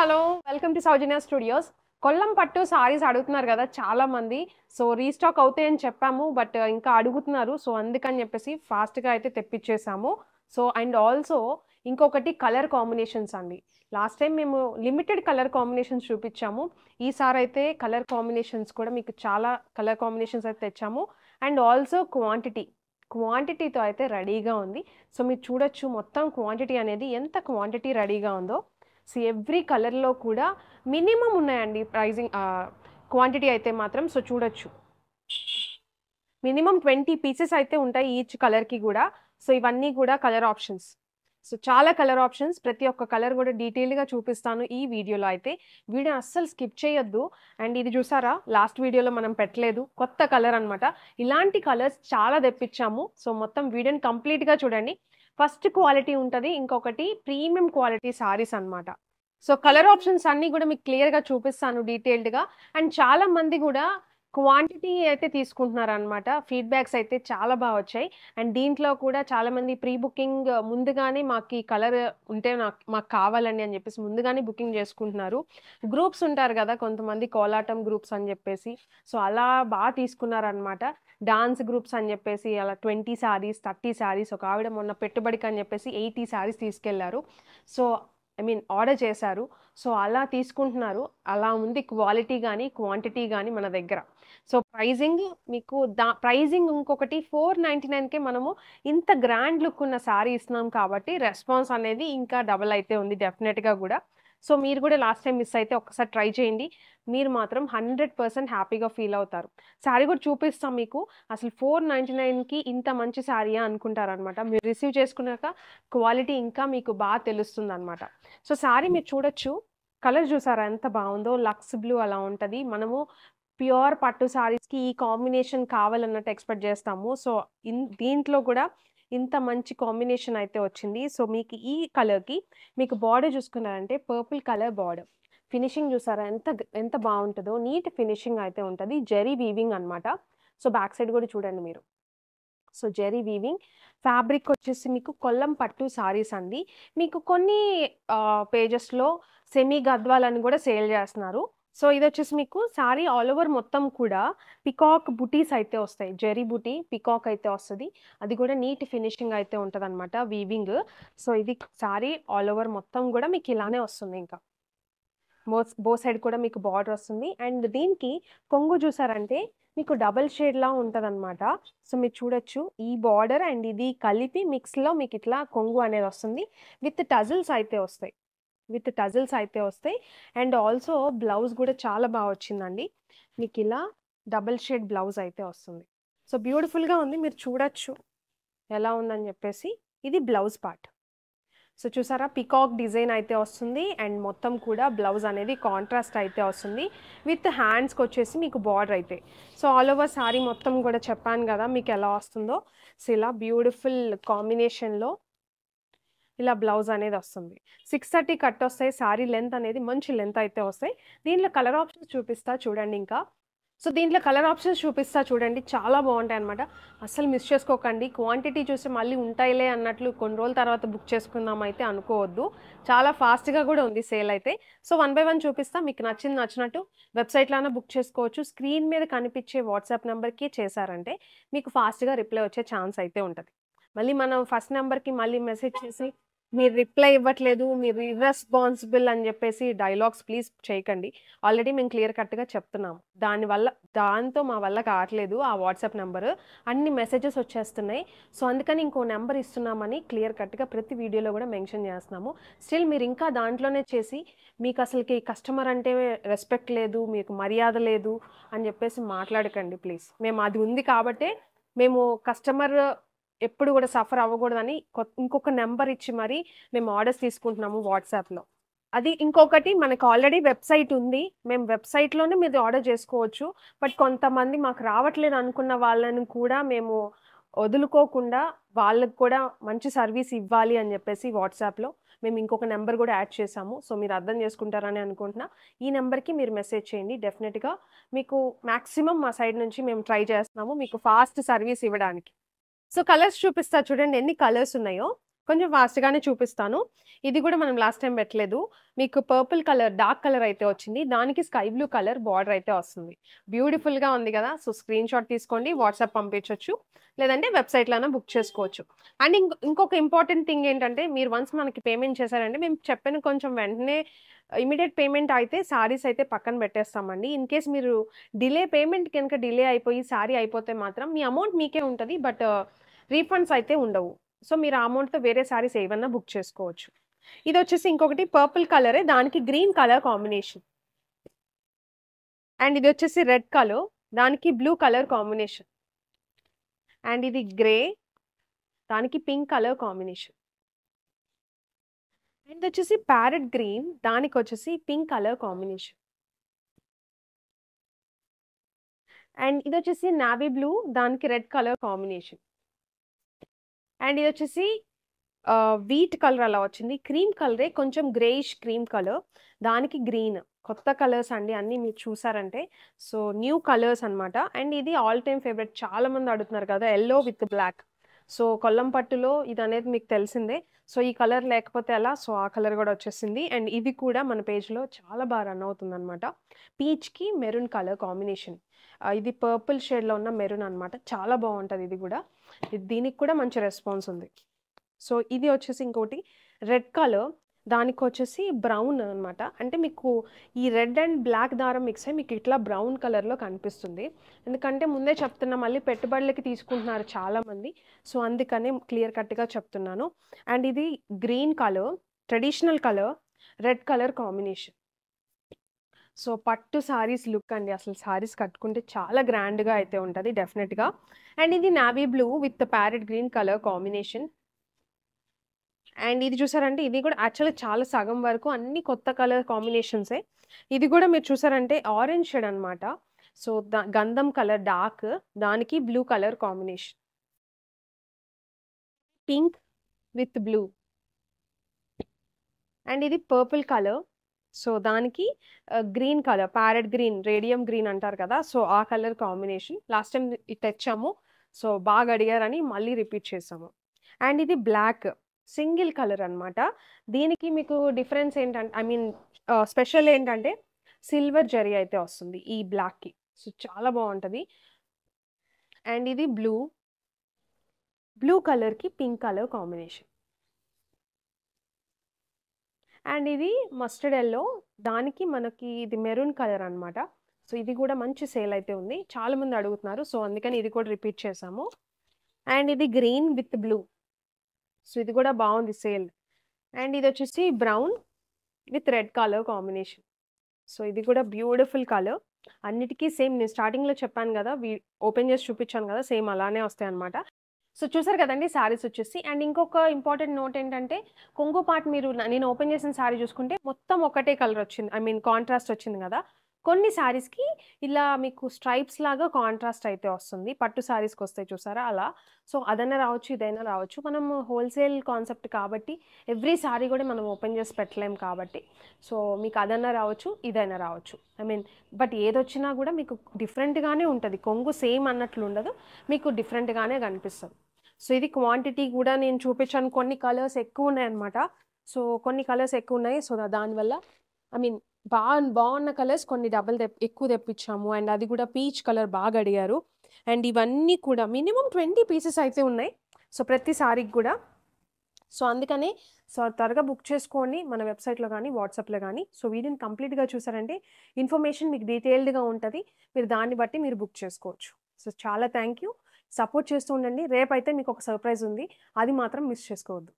Hello welcome to Soujanya studios. Kollam పట్టు సారీస్ అడుగుతున్నారు కదా చాలా మంది. సో రీస్టాక్ అవుతాయని చెప్పాము, బట్ ఇంకా అడుగుతున్నారు. సో అందుకని చెప్పేసి ఫాస్ట్గా అయితే తెప్పించేసాము. సో అండ్ ఆల్సో ఇంకొకటి కలర్ కాంబినేషన్స్ అండి. లాస్ట్ టైం మేము లిమిటెడ్ కలర్ కాంబినేషన్స్ చూపించాము. ఈసారి అయితే కలర్ కాంబినేషన్స్ కూడా మీకు చాలా కలర్ కాంబినేషన్స్ అయితే తెచ్చాము. అండ్ ఆల్సో క్వాంటిటీతో అయితే రెడీగా ఉంది. సో మీరు చూడొచ్చు మొత్తం క్వాంటిటీ అనేది ఎంత క్వాంటిటీ రెడీగా ఉందో. సో ఎవ్రీ కలర్లో కూడా మినిమం ఉన్నాయండి ప్రైజింగ్ క్వాంటిటీ అయితే మాత్రం. సో చూడొచ్చు మినిమం 20 పీసెస్ అయితే ఉంటాయి ఈచ్ కలర్కి కూడా. సో ఇవన్నీ కూడా కలర్ ఆప్షన్స్. సో చాలా కలర్ ఆప్షన్స్, ప్రతి ఒక్క కలర్ కూడా డీటెయిల్గా చూపిస్తాను ఈ వీడియోలో అయితే. వీడియో అస్సలు స్కిప్ చేయొద్దు. అండ్ ఇది చూసారా, లాస్ట్ వీడియోలో మనం పెట్టలేదు, కొత్త కలర్ అనమాట. ఇలాంటి కలర్స్ చాలా తెప్పించాము. సో మొత్తం వీడియోని కంప్లీట్గా చూడండి. ఫస్ట్ క్వాలిటీ ఉంటుంది, ఇంకొకటి ప్రీమియం క్వాలిటీ సారీస్ అనమాట. సో కలర్ ఆప్షన్స్ అన్నీ కూడా మీకు క్లియర్గా చూపిస్తాను డీటెయిల్డ్గా. అండ్ చాలా మంది కూడా క్వాంటిటీ అయితే తీసుకుంటున్నారు అనమాట. ఫీడ్బ్యాక్స్ అయితే చాలా బాగా వచ్చాయి. అండ్ దీంట్లో కూడా చాలా మంది ప్రీ బుకింగ్ ముందుగానే మాకు ఈ కలర్ ఉంటే మాకు కావాలని అని చెప్పేసి ముందుగానే బుకింగ్ చేసుకుంటున్నారు. గ్రూప్స్ ఉంటారు కదా కొంతమంది, కోలాటం గ్రూప్స్ అని చెప్పేసి. సో అలా బాగా తీసుకున్నారనమాట. డాన్స్ గ్రూప్స్ అని చెప్పేసి అలా 20 శారీస్ 30 శారీస్, ఒక ఆవిడ మొన్న పెట్టుబడికి అని చెప్పేసి 80 శారీస్ తీసుకెళ్లారు. సో ఆర్డర్ చేశారు. సో అలా తీసుకుంటున్నారు. అలా ఉంది క్వాలిటీ కానీ క్వాంటిటీ కానీ మన దగ్గర. సో ప్రైజింగ్ మీకు ప్రైజింగ్ ఇంకొకటి 499కే మనము ఇంత గ్రాండ్ లుక్ ఉన్న శారీ ఇస్తున్నాం కాబట్టి రెస్పాన్స్ అనేది ఇంకా డబల్ అయితే ఉంది డెఫినెట్గా కూడా. సో మీరు కూడా లాస్ట్ టైం మిస్ అయితే ఒక్కసారి ట్రై చేయండి. మీరు మాత్రం 100% హ్యాపీగా ఫీల్ అవుతారు. శారీ కూడా చూపిస్తాం మీకు. అసలు 499కి ఇంత మంచి శారీయా అనుకుంటారనమాట. మీరు రిసీవ్ చేసుకున్నాక క్వాలిటీ ఇంకా మీకు బాగా తెలుస్తుంది అనమాట. సో శారీ మీరు చూడొచ్చు, కలర్ చూసారా ఎంత బాగుందో, లక్స్ బ్లూ అలా ఉంటుంది. మనము ప్యూర్ పట్టు శారీస్కి ఈ కాంబినేషన్ కావాలన్నట్టు ఎక్స్పెక్ట్ చేస్తాము. సో దీంట్లో కూడా ఇంత మంచి కాంబినేషన్ అయితే వచ్చింది. సో మీకు ఈ కలర్కి మీకు బార్డర్ చూసుకున్నారంటే పర్పుల్ కలర్ బార్డర్. ఫినిషింగ్ చూసారా ఎంత ఎంత బాగుంటుందో, నీట్ ఫినిషింగ్ అయితే ఉంటుంది. జెరీ వీవింగ్ అనమాట. సో బ్యాక్ సైడ్ కూడా చూడండి మీరు. సో జెరీ వీవింగ్ ఫ్యాబ్రిక్ వచ్చేసి మీకు కొల్లం పట్టు సారీస్ అండి. మీకు కొన్ని పేజెస్లో సెమీ గద్వాలని కూడా సేల్ చేస్తున్నారు. సో ఇది వచ్చేసి మీకు సారీ ఆల్ ఓవర్ మొత్తం కూడా పికాక్ బుటీస్ అయితే వస్తాయి. జెరీ బుటీ పికాక్ అయితే వస్తుంది. అది కూడా నీట్ ఫినిషింగ్ అయితే ఉంటుంది అనమాట, వీవింగ్. సో ఇది సారీ ఆల్ ఓవర్ మొత్తం కూడా మీకు ఇలానే వస్తుంది. ఇంకా బో సైడ్ కూడా మీకు బార్డర్ వస్తుంది. అండ్ దీనికి కొంగు చూసారంటే మీకు డబల్ షేడ్లా ఉంటుంది అనమాట. సో మీరు చూడొచ్చు ఈ బార్డర్ అండ్ ఇది కలిపి మిక్స్లో మీకు ఇట్లా కొంగు అనేది వస్తుంది. విత్ టజిల్స్ అయితే వస్తాయి. అండ్ ఆల్సో బ్లౌజ్ కూడా చాలా బాగా వచ్చిందండి. మీకు ఇలా డబల్ షేడ్ బ్లౌజ్ అయితే వస్తుంది. సో బ్యూటిఫుల్గా ఉంది, మీరు చూడొచ్చు ఎలా ఉందని చెప్పేసి. ఇది బ్లౌజ్ పార్ట్. సో చూసారా, పికాక్ డిజైన్ అయితే వస్తుంది. అండ్ మొత్తం కూడా బ్లౌజ్ అనేది కాంట్రాస్ట్ అయితే వస్తుంది. విత్ హ్యాండ్స్కి వచ్చేసి మీకు బార్డర్ అయితే. సో ఆల్ ఓవర్ శారీ మొత్తం కూడా చెప్పాను కదా మీకు ఎలా వస్తుందో. సో ఇలా బ్యూటిఫుల్ కాంబినేషన్లో ఇలా బ్లౌజ్ అనేది వస్తుంది. 630 కట్ వస్తాయి. శారీ లెంత్ అనేది మంచి లెంత్ అయితే వస్తాయి. దీంట్లో కలర్ ఆప్షన్స్ చూపిస్తా చూడండి. దీంట్లో కలర్ ఆప్షన్స్ చూపిస్తా చూడండి, చాలా బాగుంటాయి అనమాట. అస్సలు మిస్ చేసుకోకండి. క్వాంటిటీ చూసి మళ్ళీ ఉంటాయిలే అన్నట్లు కొన్ని రోజుల తర్వాత బుక్ చేసుకుందాం అయితే అనుకోవద్దు. చాలా ఫాస్ట్గా కూడా ఉంది సేల్ అయితే. సో 1 by 1 చూపిస్తా. మీకు నచ్చినట్టు వెబ్సైట్లోనే బుక్ చేసుకోవచ్చు. స్క్రీన్ మీద కనిపించే వాట్సాప్ నెంబర్కి చేశారంటే మీకు ఫాస్ట్గా రిప్లై వచ్చే ఛాన్స్ అయితే ఉంటుంది. మళ్ళీ మనం ఫస్ట్ నెంబర్కి మళ్ళీ మెసేజ్ చేసి మీరు రిప్లై ఇవ్వట్లేదు, మీరు ఇర్రెస్పాన్సిబుల్ అని చెప్పేసి డైలాగ్స్ ప్లీజ్ చేయకండి. ఆల్రెడీ మేము క్లియర్ కట్గా చెప్తున్నాము. దాంతో మా వల్ల కావట్లేదు. ఆ వాట్సాప్ నెంబర్ అన్ని మెసేజెస్ వచ్చేస్తున్నాయి. సో అందుకని ఇంకో నెంబర్ ఇస్తున్నామని క్లియర్ కట్గా ప్రతి వీడియోలో కూడా మెన్షన్ చేస్తున్నాము. స్టిల్ మీరు ఇంకా దాంట్లోనే చేసి మీకు అసలుకి కస్టమర్ అంటే రెస్పెక్ట్ లేదు, మీకు మర్యాద లేదు అని చెప్పేసి మాట్లాడకండి ప్లీజ్. మేము అది ఉంది కాబట్టే మేము కస్టమర్ ఎప్పుడు కూడా సఫర్ అవ్వకూడదని ఇంకొక నెంబర్ ఇచ్చి మరి మేము ఆర్డర్స్ తీసుకుంటున్నాము వాట్సాప్లో. అది ఇంకొకటి, మనకు ఆల్రెడీ వెబ్సైట్ ఉంది. మేము వెబ్సైట్లోనే మీరు ఆర్డర్ చేసుకోవచ్చు. బట్ కొంతమంది మాకు రావట్లేదు అనుకున్న వాళ్ళని కూడా మేము వదులుకోకుండా వాళ్ళకి కూడా మంచి సర్వీస్ ఇవ్వాలి అని చెప్పేసి వాట్సాప్లో మేము ఇంకొక నెంబర్ కూడా యాడ్ చేసాము. సో మీరు అర్థం చేసుకుంటారని అనుకుంటున్నా. ఈ నెంబర్కి మీరు మెసేజ్ చేయండి. డెఫినెట్గా మీకు మ్యాక్సిమం మా సైడ్ నుంచి మేము ట్రై చేస్తున్నాము మీకు ఫాస్ట్ సర్వీస్ ఇవ్వడానికి. సో కలర్స్ చూపిస్తా చూడండి ఎన్ని కలర్స్ ఉన్నాయో. కొంచెం ఫాస్ట్‌గానే చూపిస్తాను. ఇది గూడా మనం లాస్ట్ టైమ్ పెట్టలేదు. మీకు పర్పుల్ కలర్, డార్క్ కలర్ అయితే వచ్చింది. దానికి స్కై బ్లూ కలర్ బార్డర్ అయితే వస్తుంది. బ్యూటిఫుల్‌గా ఉంది గదా! సో, స్క్రీన్‌షాట్ తీసుకోండి. వాట్సాప్ పంపించొచ్చు. లేదంటే వెబ్‌సైట్‌లోనే బుక్ చేసుకోవచ్చు. అండ్ ఇంకొక ఇంపార్టెంట్ థింగ్ ఏంటంటే, మీరు వన్స్ మనకి పేమెంట్ చేశారంటే, మేము చెప్పిన కొంచెం వెంటనే ఇమ్మీడియేట్ పేమెంట్ అయితే సారీస్ అయితే పక్కన పెట్టేస్తామండి. ఇన్ కేస్ మీరు పేమెంట్ గనుక డిలే అయిపోయి సారీ అయిపోతే మాత్రం మీ అమౌంట్ మీకే ఉంటది. బట్ రీఫండ్స్ అయితే ఉండవు. సో, మీరు ఆ అమౌంట్‌తో వేరే సారీస్ ఏవన్నా బుక్ చేసుకోవచ్చు. ఇదొచ్చేసి ఇంకొకటి పర్పుల్ కలరే దానికి గ్రీన్ కలర్ కాంబినేషన్. అండ్ ఇదొచ్చేసి రెడ్ కలర్ దానికి బ్లూ కలర్ కాంబినేషన్. అండ్ ఇది గ్రే దానికి పింక్ కలర్ కాంబినేషన్. అండ్ ఇదొచ్చేసి ప్యారెట్ గ్రీన్ దానికొచ్చేసి పింక్ కలర్ కాంబినేషన్. అండ్ ఇదొచ్చేసి నావీ బ్లూ దానికి రెడ్ కలర్ కాంబినేషన్. అండ్ ఇదొచ్చేసి వీట్ కలర్ అలా వచ్చింది. క్రీమ్ కలరే కొంచెం గ్రేయిష్ క్రీమ్ కలర్. దానికి గ్రీన్. కొత్త కలర్స్ అండి అన్నీ మీరు చూసారంటే. సో, న్యూ కలర్స్ అనమాట. అండ్ ఇది ఆల్ టైమ్ ఫేవరెట్ చాలా మంది అడుగుతున్నారు కదా! Yellow with black. So, Kollam పట్టులో ఇదనేది మీకు తెలిసిందే. సో, ఈ కలర్ లేకపోతే ఎలా? సో, ఆ కలర్ గూడా వచ్చేసింది. అండ్ ఇది కూడా మన పేజ్‌లో చాలా బాగా రన్ అవుతుందనమాట. పీచ్‌కి మెరూన్ కలర్ కాంబినేషన్. ఇది పర్పుల్ షేడ్‌లో ఉన్న మెరూన్ అనమాట. చాలా బావుంటది ఇది గూడా. దీనికి కూడా మంచి రెస్పాన్స్ ఉంది. సో, ఇది వచ్చేసి ఇంకోటి రెడ్ కలర్. దానికొచ్చేసి బ్రౌన్ అనమాట. అంటే మీకు ఈ రెడ్ అండ్ బ్లాక్ దారం మిక్స్ అయ్యి మీకు ఇట్లా బ్రౌన్ కలర్‌లో కనిపిస్తుంది. ఎందుకంటే ముందే చెప్తున్నా మళ్ళీ పెట్టుబడులకి తీసుకుంటున్నారు చాలామంది. సో, అందుకనే క్లియర్ కట్‌గా చెప్తున్నాను. అండ్ ఇది green colour, traditional colour, red colour combination. So, పట్టు సారీస్ లుక్ అండి. అసలు సారీస్ కట్టుకుంటే చాలా గ్రాండ్‌గా అయితే ఉంటది డెఫినెట్‌గా. అండ్ ఇది navy blue with parrot green colour combination. And ఇది చూసారంటే ఇది కూడా యాక్చువల్‌గా చాలా సగం వరకు అన్ని కొత్త కలర్ కాంబినేషన్సే. ఇది కూడా మీరు చూసారంటే ఆరెంజ్ షేడ్ అనమాట. సో, గంధం కలర్ డార్క్ దానికి blue colour combination. Pink with blue. And ఇది పర్పుల్ కలర్. సో, దానికి green colour parrot green, radium green అంటారు కదా! సో, ఆ కలర్ కాంబినేషన్. లాస్ట్ టైమ్ ఇది తెచ్చాము. సో, బాగా అడిగారని మళ్ళీ రిపీట్ చేసాము. అండ్ ఇది బ్లాక్ సింగిల్ కలర్ అనమాట. దీనికి మీకు డిఫరెన్స్ ఏంటంటే ఐ మీన్ స్పెషల్ ఏంటంటే సిల్వర్ జరీ అయితే వస్తుంది ఈ బ్లాక్‌కి. సో, చాలా బావుంటది. అండ్ ఇది బ్లూ. బ్లూ కలర్‌కి పింక్ కలర్ కాంబినేషన్. అండ్ ఇది మస్టర్డ్ యెల్లో దానికి మనకి ఇది మెరూన్ కలర్ అనమాట. సో, ఇది కూడా మంచి సేల్ అయితే ఉంది. చాలామంది అడుగుతున్నారు. సో, అందుకని ఇది కూడా రిపీట్ చేసాము. అండ్ ఇది గ్రీన్ విత్ బ్లూ. సో, ఇది కూడా బావుంది సేల్. అండ్ ఇదొచ్చేసి brown with red colour combination. So, ఇది కూడా బ్యూటిఫుల్ కలర్. అన్నిటికి సేమ్ నేను స్టార్టింగ్‌లో చెప్పాను గదా! ఓపెన్ చేసి చూపించాను గదా! సేమ్ అలానే వస్తాయన్నమాట. సో, చూసారు కదండీ శారీస్ వచ్చేసి. అండ్ ఇంకొక ఇంపార్టెంట్ నోట్ ఏంటంటే, కొంగు పార్ట్ మీరు నేను ఓపెన్ చేసిన శారీ చూసుకుంటే మొత్తం ఒకటే కలర్ వచ్చింది. ఐ మీన్ కాంట్రాస్ట్ వచ్చింది గదా! కొన్ని శారీస్‌కి ఇలా మీకు స్ట్రైప్స్ లాగా కాంట్రాస్ట్ అయితే వస్తుంది. పట్టు శారీస్‌కొస్తాయి చూసారా అలా. సో, అదైనా రావచ్చు, ఇదైనా రావచ్చు. మనం హోల్‌సేల్ కాన్సెప్ట్ కాబట్టి ఎవ్రీ శారీ కూడా మనం ఓపెన్ చేసి పెట్టలేం కాబట్టి, సో, మీకు అదన్నా రావచ్చు, ఇదైనా రావచ్చు. ఐ మీన్ బట్ ఏదొచ్చినా కూడా మీకు డిఫరెంట్‌గానే ఉంటది. కొంగు సేమ్ అన్నట్లు ఉండదు. మీకు డిఫరెంట్‌గానే కనిపిస్తది. సో, ఇది క్వాంటిటీ కూడా నేను చూపించాను. కొన్ని కలర్స్ ఎక్కువున్నాయన్నమాట. సో, కొన్ని కలర్స్ ఎక్కువున్నాయి. సో, దానివల్ల ఐ మీన్ బావున్న కలర్స్ కొన్ని డబుల్ ఎక్కువ తెప్పించాము. అండ్ అది కూడా పీచ్ కలర్ బాగా అడిగారు. అండ్ ఇవన్నీ కూడా మినిమమ్ 20 పీసెస్ అయితే ఉన్నాయి. సో, ప్రతి సారీకి కూడా. సో, అందుకనే త్వరగా బుక్ చేసుకోండి మన వెబ్‌సైట్‌లో గానీ, వాట్సాప్‌లో గానీ. సో, వీడియోని కంప్లీట్‌గా చూసారంటే ఇన్ఫర్మేషన్ మీకు డీటెయిల్డ్‌గా ఉంటది. మీరు దాన్ని బట్టి మీరు బుక్ చేసుకోవచ్చు. సో, చాలా థాంక్ యూ. సపోర్ట్ చేస్తూ ఉండండి. రేపైతే మీకొక సర్ప్రైజ్ ఉంది. అది మాత్రం మిస్ చేసుకోవద్దు.